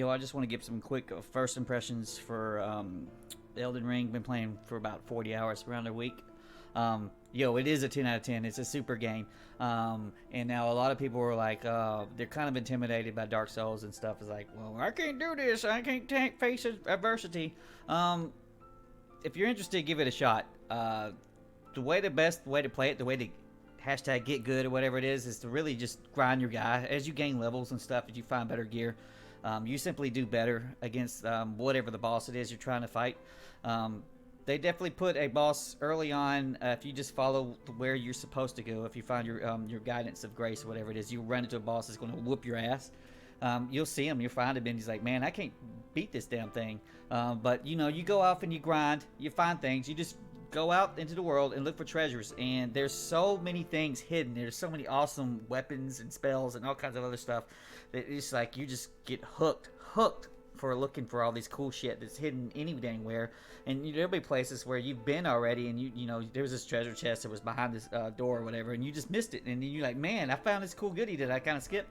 I just want to give some quick first impressions for Elden Ring. Been playing for about 40 hours, around a week. It is a 10 out of 10. It's a super game. And now a lot of people were like, they're kind of intimidated by Dark Souls and stuff. It's like, well, I can't do this. I can't face adversity. If you're interested, give it a shot. The best way to play it, the way to hashtag get good or whatever it is to really just grind your guy. As you gain levels and stuff, as you find better gear, you simply do better against whatever the boss it is you're trying to fight. They definitely put a boss early on. If you just follow where you're supposed to go, if you find your guidance of grace or whatever it is, you run into a boss that's going to whoop your ass. You'll see him, you'll find him, and he's like, man, I can't beat this damn thing. But you go off and you grind, you find things, you just go out into the world and look for treasures. And there's so many things hidden. There's so many awesome weapons and spells and all kinds of other stuff that it's like you just get hooked for looking for all these cool shit that's hidden anywhere. And there'll be places where you've been already, and you know there's this treasure chest that was behind this door or whatever, and you just missed it, and then you're like, man, I found this cool goodie that I kind of skipped.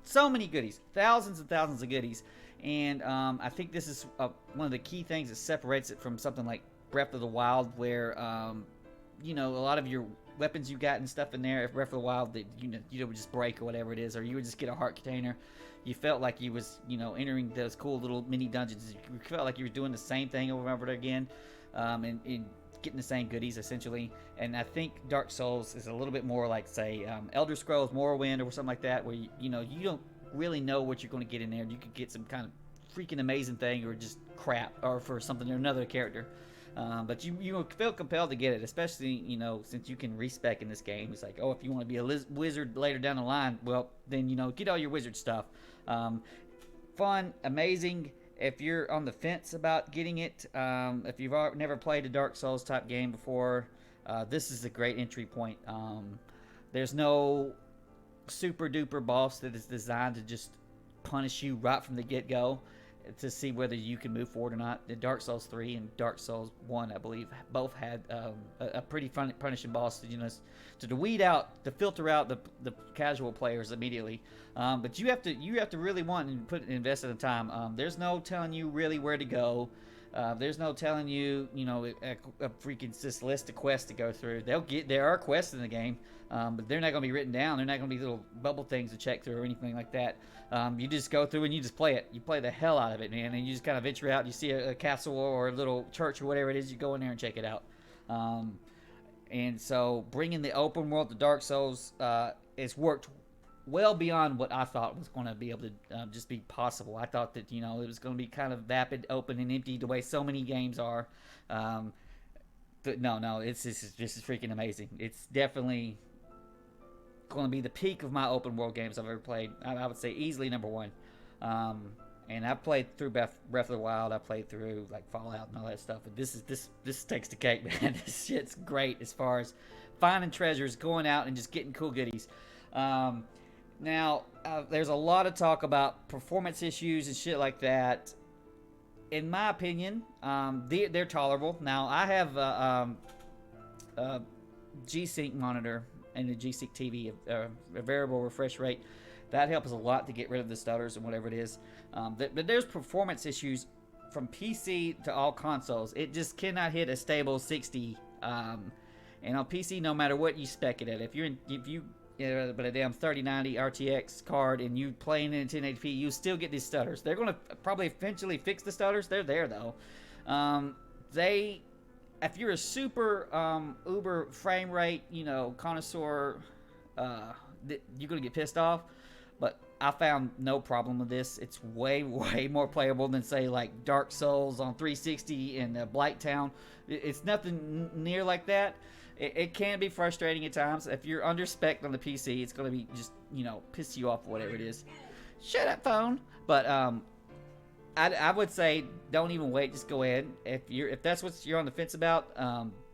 So many goodies, thousands and thousands of goodies. And I think this is one of the key things that separates it from something like Breath of the Wild, where a lot of your weapons you got and stuff in there, if Breath of the Wild, that you would just break or whatever it is, or you would just get a heart container. You felt like you was entering those cool little mini dungeons. You felt like you were doing the same thing over and over again, and getting the same goodies essentially. And I think Dark Souls is a little bit more like, say, Elder Scrolls Morrowind or something like that, where you don't really know what you're going to get in there. You could get some kind of freaking amazing thing, or just crap, or for something or another character. But you feel compelled to get it, especially since you can respec in this game. It's like, oh, if you want to be a wizard later down the line, well then get all your wizard stuff. Fun, amazing. If you're on the fence about getting it, if you've never played a Dark Souls type game before, this is a great entry point. There's no super duper boss that is designed to just punish you right from the get-go to see whether you can move forward or not. The Dark Souls 3 and Dark Souls 1, I believe, both had a pretty fun punishing boss to weed out, to filter out the casual players immediately. But you have to really want and invest in the time. There's no telling you really where to go. There's no telling you, a freaking just list of quests to go through. There are quests in the game, but they're not going to be written down. They're not going to be little bubble things to check through or anything like that. You just go through and you just play it. You play the hell out of it, man. And you just kind of venture out. You see a castle or a little church or whatever it is. You go in there and check it out. And so bringing the open world to Dark Souls, it's worked well beyond what I thought was going to be able to just be possible. I thought that, it was going to be kind of vapid, open, and empty the way so many games are. But no, this is freaking amazing. It's definitely going to be the peak of my open world games I've ever played. I would say easily number one. And I've played through Breath of the Wild. I played through like Fallout and all that stuff. But this takes the cake, man. This shit's great as far as finding treasures, going out and just getting cool goodies. Now, there's a lot of talk about performance issues and shit like that. In my opinion, they're tolerable. Now, I have a G-Sync monitor and a G-Sync TV, a variable refresh rate. That helps a lot to get rid of the stutters and whatever it is. But there's performance issues from PC to all consoles. It just cannot hit a stable 60. And on PC, no matter what you spec it at, if you but a damn 3090 RTX card and you playing in 1080p, you still get these stutters. They're going to probably eventually fix the stutters. They're there though. If you're a super uber frame rate, connoisseur, you're going to get pissed off. But I found no problem with this. It's way more playable than, say, like Dark Souls on 360 and Blighttown. It's nothing near like that. It can be frustrating at times. If you're under spec on the PC, it's going to be just, piss you off or whatever it is. Shut up, phone. But I would say don't even wait. Just go ahead. If that's what you're on the fence about,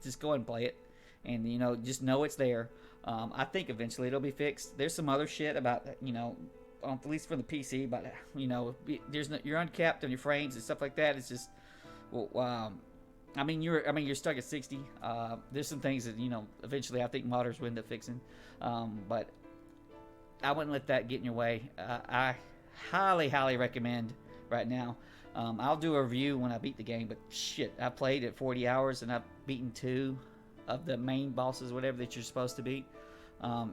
just go ahead and play it. And, just know it's there. I think eventually it'll be fixed. There's some other shit about, at least for the PC, but, you're uncapped on your frames and stuff like that. It's just, you're stuck at 60. There's some things that, eventually I think modders will end up fixing. But I wouldn't let that get in your way. I highly recommend right now. I'll do a review when I beat the game, but shit, I played it 40 hours and I've beaten 2 of the main bosses, whatever that you're supposed to beat.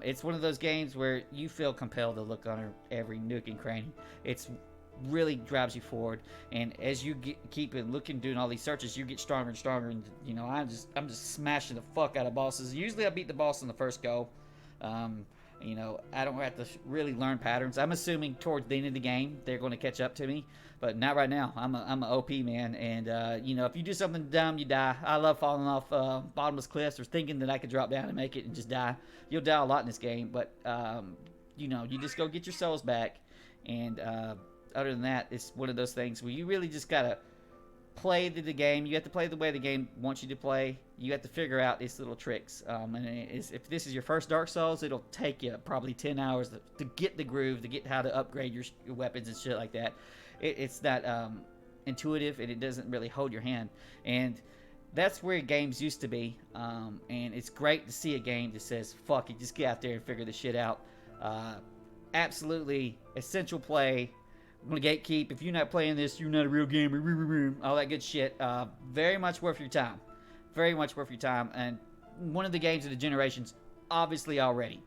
It's one of those games where you feel compelled to look under every nook and cranny. It's really drives you forward, and as you keep looking, doing all these searches, you get stronger and stronger. And I'm just smashing the fuck out of bosses. Usually, I beat the boss on the first go. I don't have to really learn patterns. I'm assuming towards the end of the game they're going to catch up to me, but not right now. I'm an OP man, and if you do something dumb, you die. I love falling off bottomless cliffs or thinking that I could drop down and make it and just die. You'll die a lot in this game, but you just go get your souls back, and other than that, it's one of those things where you really just gotta play the game. You have to play the way the game wants you to play. You have to figure out its little tricks. If this is your first Dark Souls, it'll take you probably 10 hours to get the groove, to get how to upgrade your weapons and shit like that. It's not intuitive, and it doesn't really hold your hand. And that's where games used to be. And it's great to see a game that says, fuck it, just get out there and figure this shit out. Absolutely essential play. I'm going to gatekeep. If you're not playing this, you're not a real gamer. All that good shit. Very much worth your time. Very much worth your time. And one of the games of the generations, obviously already.